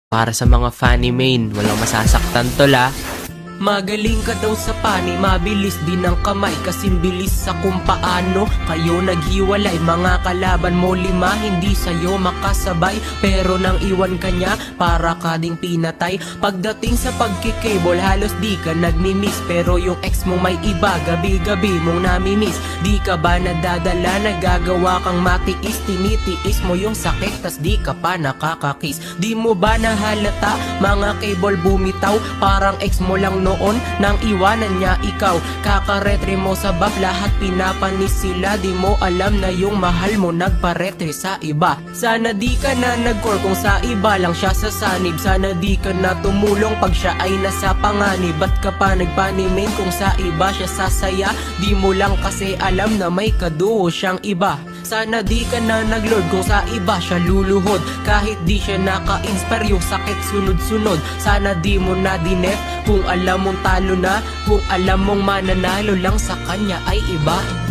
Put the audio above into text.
Para sa mga funny main, walang masasaktan tol ah. Magaling ka daw sa pani, mabilis din ang kamay, kasing bilis sa kung paano kayo naghiwalay. Mga kalaban mo 5, hindi sa'yo makasabay, pero nang iwan ka niya, para ka ding pinatay. Pagdating sa pagkikable, halos di ka nagmimiss, pero yung ex mo may iba, gabi-gabi mong namimiss. Di ka ba nadadala, nagagawa kang matiis, tinitiis mo yung sakit, tas di ka pa nakakakiss. Di mo ba nahalata, mga cable bumitaw, parang ex mo lang noon nang iwanan niya ikaw. Kakaretre mo sa bab, lahat pinapanis sila, di mo alam na yung mahal mo nagparetre sa iba. Sana di ka na nag-core kung sa iba lang siya sasanib, sana di ka na tumulong pag siya ay nasa panganib. Ba't ka pa nagpanimain kung sa iba siya sasaya? Di mo lang kasi alam na may kaduo siyang iba. Sana di ka na nag-lord kung sa iba siya luluhod, kahit di siya naka-inspire, yung sakit sunod-sunod. Sana di mo na dinef kung alam mong talo na, kung alam mong mananalo lang sa kanya ay iba.